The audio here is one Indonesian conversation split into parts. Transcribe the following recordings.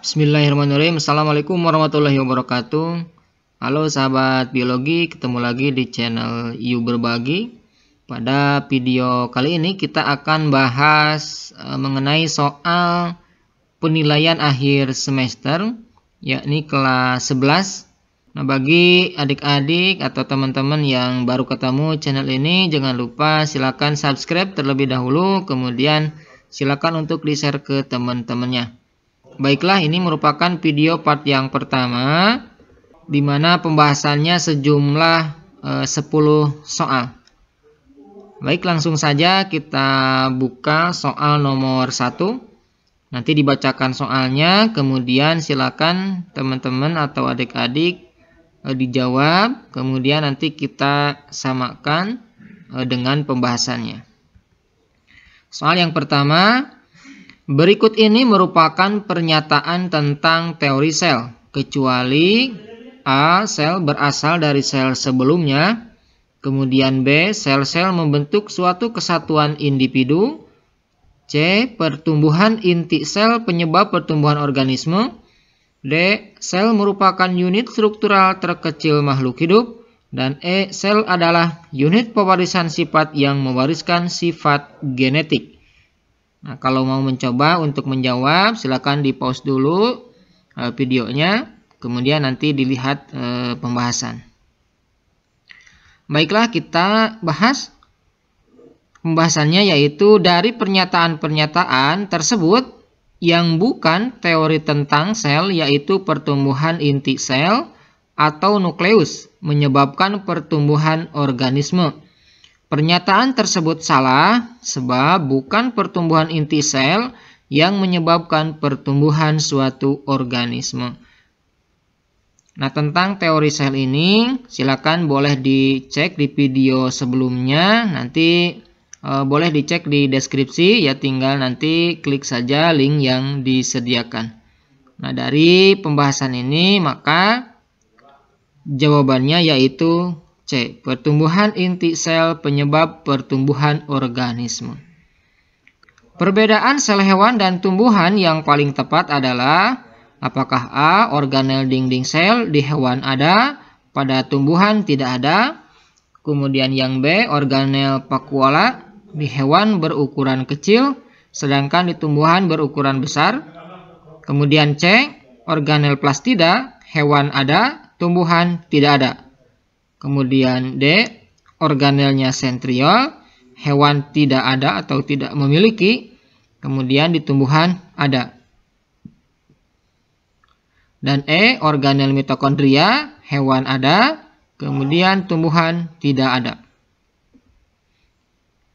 Bismillahirrahmanirrahim. Assalamualaikum warahmatullahi wabarakatuh. Halo sahabat biologi, ketemu lagi di channel You Berbagi. Pada video kali ini kita akan bahas mengenai soal penilaian akhir semester, yakni kelas 11. Nah, bagi adik-adik atau teman-teman yang baru ketemu channel ini, jangan lupa silakan subscribe terlebih dahulu, kemudian silakan untuk di-share ke teman-temannya. Baiklah, ini merupakan video part yang pertama di mana pembahasannya sejumlah 10 soal. Baik, langsung saja kita buka soal nomor 1. Nanti dibacakan soalnya, kemudian silakan teman-teman atau adik-adik dijawab, kemudian nanti kita samakan dengan pembahasannya. Soal yang pertama, berikut ini merupakan pernyataan tentang teori sel, kecuali A. Sel berasal dari sel sebelumnya, kemudian B. Sel-sel membentuk suatu kesatuan individu, C. Pertumbuhan inti sel penyebab pertumbuhan organisme, D. Sel merupakan unit struktural terkecil makhluk hidup, dan E. Sel adalah unit pewarisan sifat yang mewariskan sifat genetik. Nah, kalau mau mencoba untuk menjawab, silakan di pause dulu videonya, kemudian nanti dilihat pembahasan. Baiklah, kita bahas pembahasannya, yaitu dari pernyataan-pernyataan tersebut yang bukan teori tentang sel, yaitu pertumbuhan inti sel atau nukleus menyebabkan pertumbuhan organisme. Pernyataan tersebut salah sebab bukan pertumbuhan inti sel yang menyebabkan pertumbuhan suatu organisme. Nah, tentang teori sel ini silakan boleh dicek di video sebelumnya, nanti boleh dicek di deskripsi ya, tinggal nanti klik saja link yang disediakan. Nah, dari pembahasan ini maka jawabannya yaitu C. Pertumbuhan inti sel penyebab pertumbuhan organisme. Perbedaan sel hewan dan tumbuhan yang paling tepat adalah apakah A. Organel dinding sel di hewan ada, pada tumbuhan tidak ada. Kemudian yang B. Organel vakuola di hewan berukuran kecil, sedangkan di tumbuhan berukuran besar. Kemudian C. Organel plastida, hewan ada, tumbuhan tidak ada. Kemudian D. Organelnya sentriol, hewan tidak ada atau tidak memiliki, kemudian di tumbuhan ada. Dan E. Organel mitokondria, hewan ada, kemudian tumbuhan tidak ada.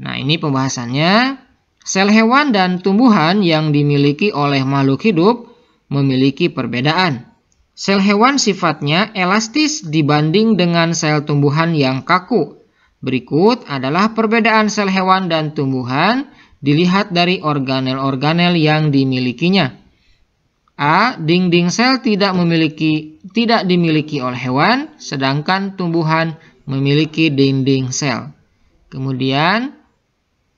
Nah, ini pembahasannya. Sel hewan dan tumbuhan yang dimiliki oleh makhluk hidup memiliki perbedaan. Sel hewan sifatnya elastis dibanding dengan sel tumbuhan yang kaku. Berikut adalah perbedaan sel hewan dan tumbuhan dilihat dari organel-organel yang dimilikinya. A. Dinding sel tidak dimiliki oleh hewan, sedangkan tumbuhan memiliki dinding sel. Kemudian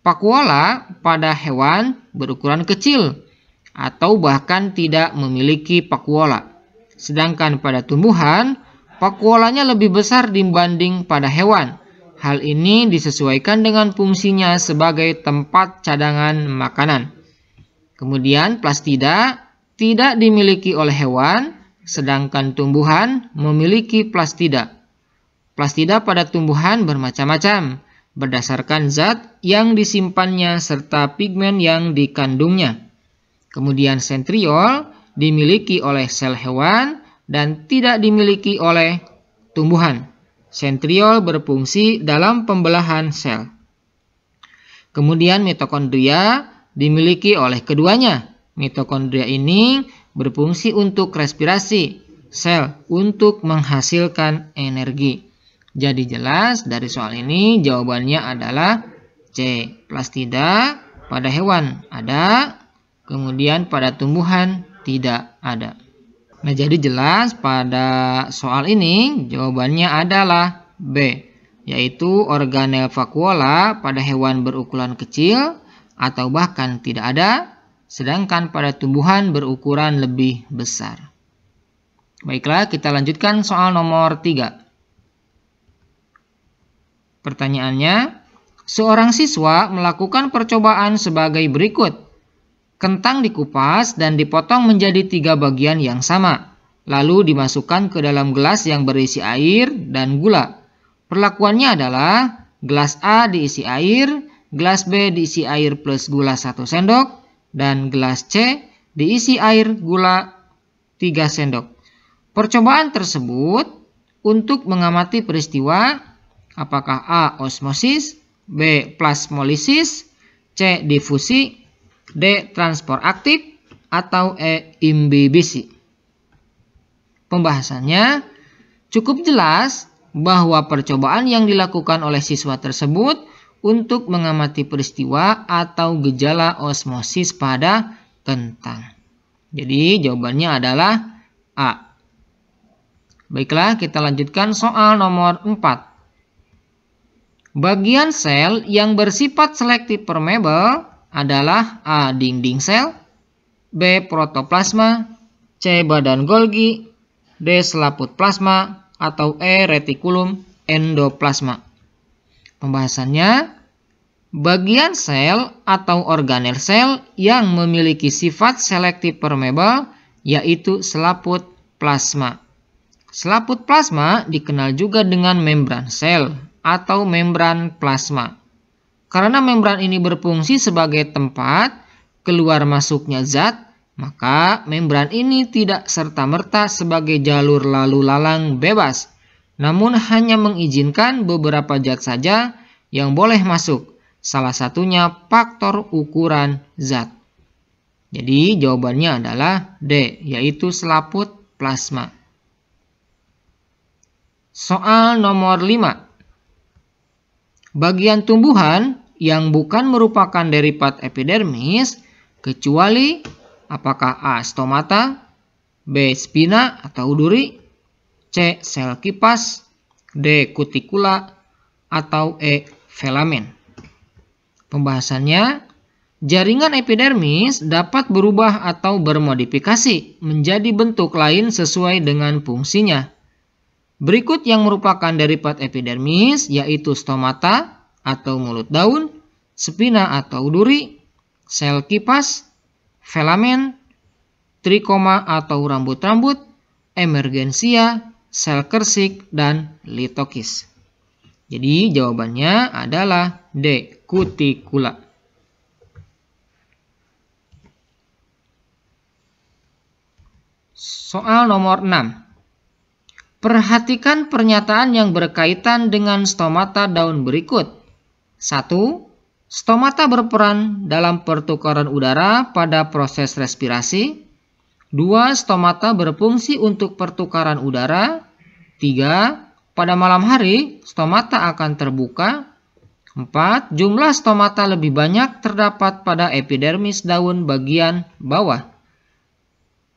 vakuola pada hewan berukuran kecil atau bahkan tidak memiliki vakuola. Sedangkan pada tumbuhan, vakuolanya lebih besar dibanding pada hewan. Hal ini disesuaikan dengan fungsinya sebagai tempat cadangan makanan. Kemudian plastida tidak dimiliki oleh hewan, sedangkan tumbuhan memiliki plastida. Plastida pada tumbuhan bermacam-macam, berdasarkan zat yang disimpannya serta pigmen yang dikandungnya. Kemudian sentriol dimiliki oleh sel hewan dan tidak dimiliki oleh tumbuhan. Sentriol berfungsi dalam pembelahan sel. Kemudian mitokondria dimiliki oleh keduanya. Mitokondria ini berfungsi untuk respirasi sel untuk menghasilkan energi. Jadi jelas dari soal ini jawabannya adalah C. Plastida pada hewan ada, kemudian pada tumbuhan tidak ada. Nah, jadi jelas pada soal ini jawabannya adalah B, yaitu organel vakuola pada hewan berukuran kecil atau bahkan tidak ada, sedangkan pada tumbuhan berukuran lebih besar. Baiklah, kita lanjutkan soal nomor 3. Pertanyaannya, seorang siswa melakukan percobaan sebagai berikut. Kentang dikupas dan dipotong menjadi 3 bagian yang sama, lalu dimasukkan ke dalam gelas yang berisi air dan gula. Perlakuannya adalah gelas A diisi air, gelas B diisi air plus gula 1 sendok, dan gelas C diisi air gula 3 sendok. Percobaan tersebut untuk mengamati peristiwa apakah A. osmosis, B. plasmolisis, C. difusi, D. transport aktif, atau E. imbibisi. Pembahasannya cukup jelas bahwa percobaan yang dilakukan oleh siswa tersebut untuk mengamati peristiwa atau gejala osmosis pada kentang. Jadi jawabannya adalah A. Baiklah, kita lanjutkan soal nomor 4. Bagian sel yang bersifat selektif permeable adalah A. dinding sel, B. protoplasma, C. badan Golgi, D. selaput plasma, atau E. retikulum endoplasma. Pembahasannya, bagian sel atau organel sel yang memiliki sifat selektif permeable yaitu selaput plasma. Selaput plasma dikenal juga dengan membran sel atau membran plasma. Karena membran ini berfungsi sebagai tempat keluar masuknya zat, maka membran ini tidak serta-merta sebagai jalur lalu lalang bebas, namun hanya mengizinkan beberapa zat saja yang boleh masuk, salah satunya faktor ukuran zat. Jadi jawabannya adalah D, yaitu selaput plasma. Soal nomor 5. Bagian tumbuhan yang bukan merupakan derivat epidermis kecuali apakah A. stomata, B. spina atau duri, C. sel kipas, D. kutikula, atau E. filamen. Pembahasannya, jaringan epidermis dapat berubah atau bermodifikasi menjadi bentuk lain sesuai dengan fungsinya. Berikut yang merupakan derivat epidermis yaitu stomata atau mulut daun, spina atau duri, sel kipas, filamen, trikoma atau rambut-rambut, emergensia, sel kersik, dan litokis. Jadi jawabannya adalah D. kutikula. Soal nomor 6. Perhatikan pernyataan yang berkaitan dengan stomata daun berikut. 1. Stomata berperan dalam pertukaran udara pada proses respirasi. 2. Stomata berfungsi untuk pertukaran udara. 3. Pada malam hari, stomata akan terbuka. 4. Jumlah stomata lebih banyak terdapat pada epidermis daun bagian bawah.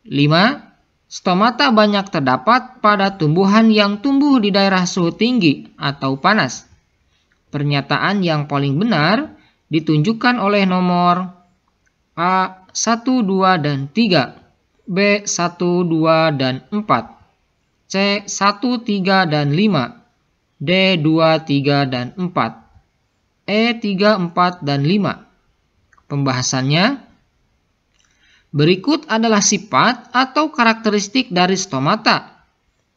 5. Stomata banyak terdapat pada tumbuhan yang tumbuh di daerah suhu tinggi atau panas. Pernyataan yang paling benar ditunjukkan oleh nomor A 1, 2, dan 3, B 1, 2, dan 4, C 1, 3, dan 5, D 2, 3, dan 4, E 3, 4, dan 5. Pembahasannya, berikut adalah sifat atau karakteristik dari stomata.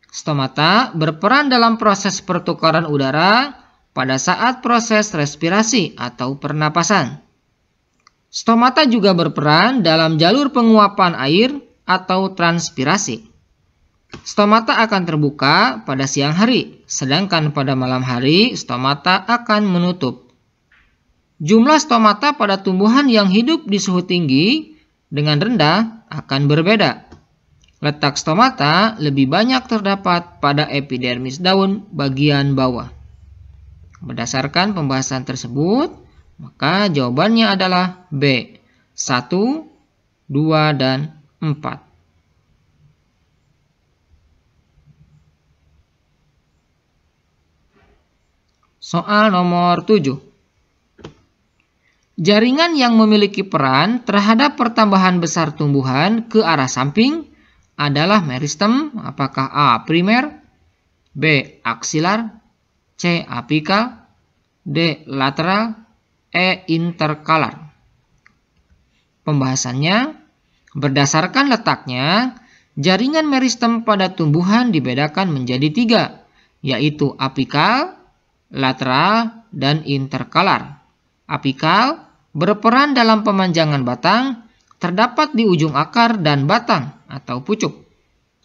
Stomata berperan dalam proses pertukaran udara pada saat proses respirasi atau pernapasan. Stomata juga berperan dalam jalur penguapan air atau transpirasi. Stomata akan terbuka pada siang hari, sedangkan pada malam hari stomata akan menutup. Jumlah stomata pada tumbuhan yang hidup di suhu tinggi dengan rendah akan berbeda. Letak stomata lebih banyak terdapat pada epidermis daun bagian bawah. Berdasarkan pembahasan tersebut, maka jawabannya adalah B. 1, 2, dan 4. Soal nomor 7. Jaringan yang memiliki peran terhadap pertambahan besar tumbuhan ke arah samping adalah meristem. Apakah A. primer, B. aksilar, C. apikal, D. lateral, E. interkalar. Pembahasannya, berdasarkan letaknya, jaringan meristem pada tumbuhan dibedakan menjadi 3, yaitu apikal, lateral, dan interkalar. Apikal berperan dalam pemanjangan batang, terdapat di ujung akar dan batang atau pucuk.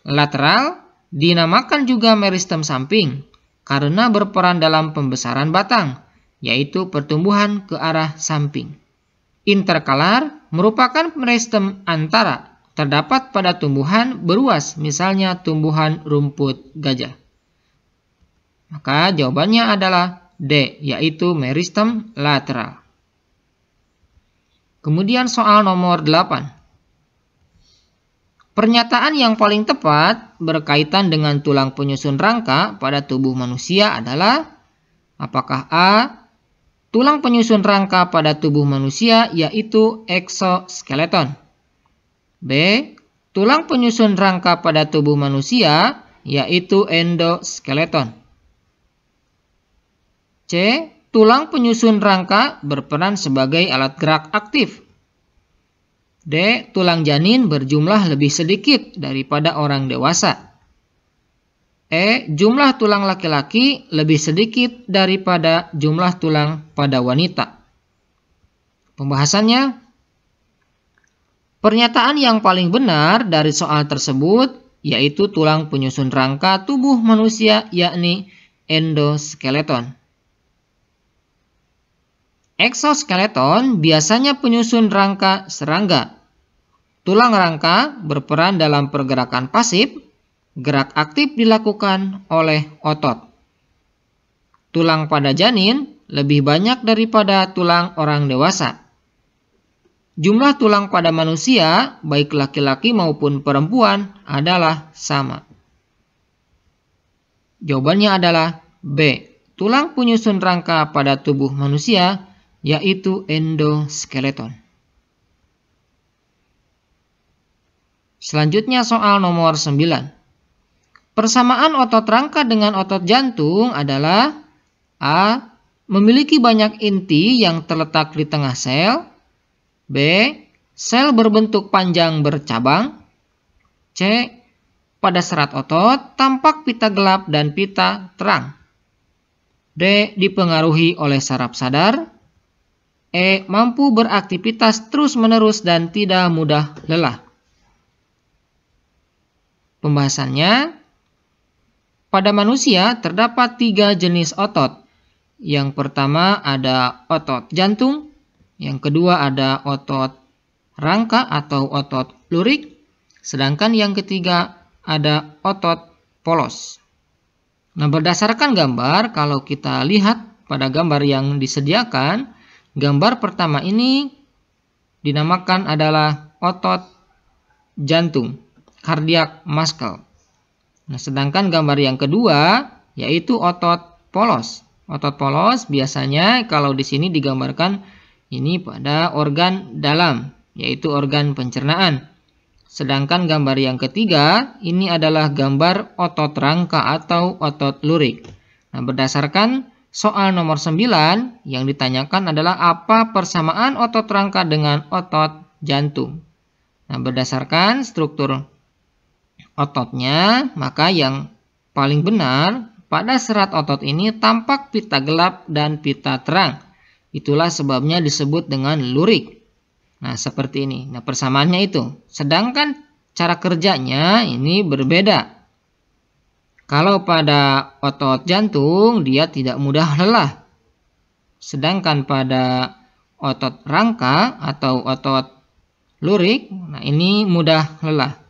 Lateral dinamakan juga meristem samping karena berperan dalam pembesaran batang, yaitu pertumbuhan ke arah samping. Interkalar merupakan meristem antara, terdapat pada tumbuhan beruas, misalnya tumbuhan rumput gajah. Maka jawabannya adalah D, yaitu meristem lateral. Kemudian soal nomor 8. Pernyataan yang paling tepat berkaitan dengan tulang penyusun rangka pada tubuh manusia adalah, apakah A. tulang penyusun rangka pada tubuh manusia yaitu eksoskeleton, B. tulang penyusun rangka pada tubuh manusia yaitu endoskeleton, C. tulang penyusun rangka berperan sebagai alat gerak aktif, D. tulang janin berjumlah lebih sedikit daripada orang dewasa, E. jumlah tulang laki-laki lebih sedikit daripada jumlah tulang pada wanita. Pembahasannya, pernyataan yang paling benar dari soal tersebut yaitu tulang penyusun rangka tubuh manusia yakni endoskeleton. Eksoskeleton biasanya penyusun rangka serangga. Tulang rangka berperan dalam pergerakan pasif, gerak aktif dilakukan oleh otot. Tulang pada janin lebih banyak daripada tulang orang dewasa. Jumlah tulang pada manusia, baik laki-laki maupun perempuan, adalah sama. Jawabannya adalah B. Tulang penyusun rangka pada tubuh manusia yaitu endoskeleton. Selanjutnya soal nomor 9. Persamaan otot rangka dengan otot jantung adalah A. memiliki banyak inti yang terletak di tengah sel, B. sel berbentuk panjang bercabang, C. pada serat otot tampak pita gelap dan pita terang, D. dipengaruhi oleh saraf sadar, E. mampu beraktivitas terus-menerus dan tidak mudah lelah. Pembahasannya, pada manusia terdapat 3 jenis otot. Yang pertama ada otot jantung, yang kedua ada otot rangka atau otot lurik, sedangkan yang ketiga ada otot polos. Nah, berdasarkan gambar, kalau kita lihat pada gambar yang disediakan, gambar pertama ini dinamakan adalah otot jantung, cardiac muscle. Nah, sedangkan gambar yang kedua yaitu otot polos. Otot polos biasanya kalau di sini digambarkan ini pada organ dalam, yaitu organ pencernaan. Sedangkan gambar yang ketiga ini adalah gambar otot rangka atau otot lurik. Nah, berdasarkan soal nomor 9 yang ditanyakan adalah apa persamaan otot rangka dengan otot jantung. Nah, berdasarkan struktur ototnya, maka yang paling benar pada serat otot ini tampak pita gelap dan pita terang. Itulah sebabnya disebut dengan lurik. Nah, seperti ini. Nah, persamaannya itu. Sedangkan cara kerjanya ini berbeda. Kalau pada otot jantung dia tidak mudah lelah. Sedangkan pada otot rangka atau otot lurik, nah ini mudah lelah.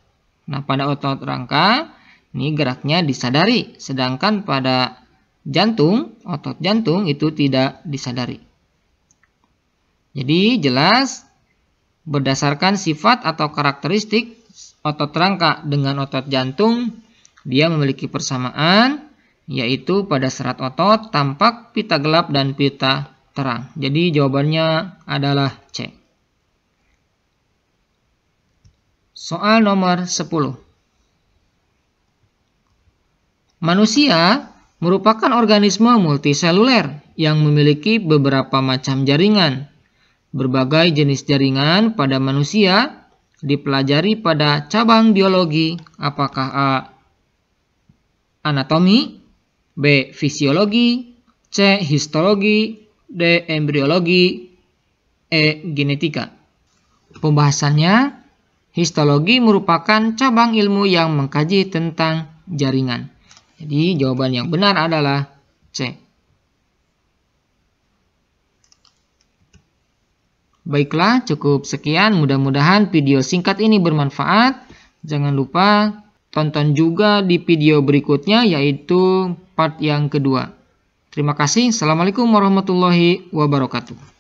Nah, pada otot rangka ini geraknya disadari, sedangkan pada jantung, otot jantung itu tidak disadari. Jadi jelas berdasarkan sifat atau karakteristik otot rangka dengan otot jantung, dia memiliki persamaan, yaitu pada serat otot tampak pita gelap dan pita terang. Jadi jawabannya adalah C. Soal nomor 10. Manusia merupakan organisme multiseluler yang memiliki beberapa macam jaringan. Berbagai jenis jaringan pada manusia dipelajari pada cabang biologi. Apakah A. Anatomi, B. Fisiologi, C. Histologi, D. Embriologi, E. Genetika. Pembahasannya, histologi merupakan cabang ilmu yang mengkaji tentang jaringan. Jadi jawaban yang benar adalah C. Baiklah, cukup sekian. Mudah-mudahan video singkat ini bermanfaat. Jangan lupa tonton juga di video berikutnya, yaitu part yang kedua. Terima kasih. Assalamualaikum warahmatullahi wabarakatuh.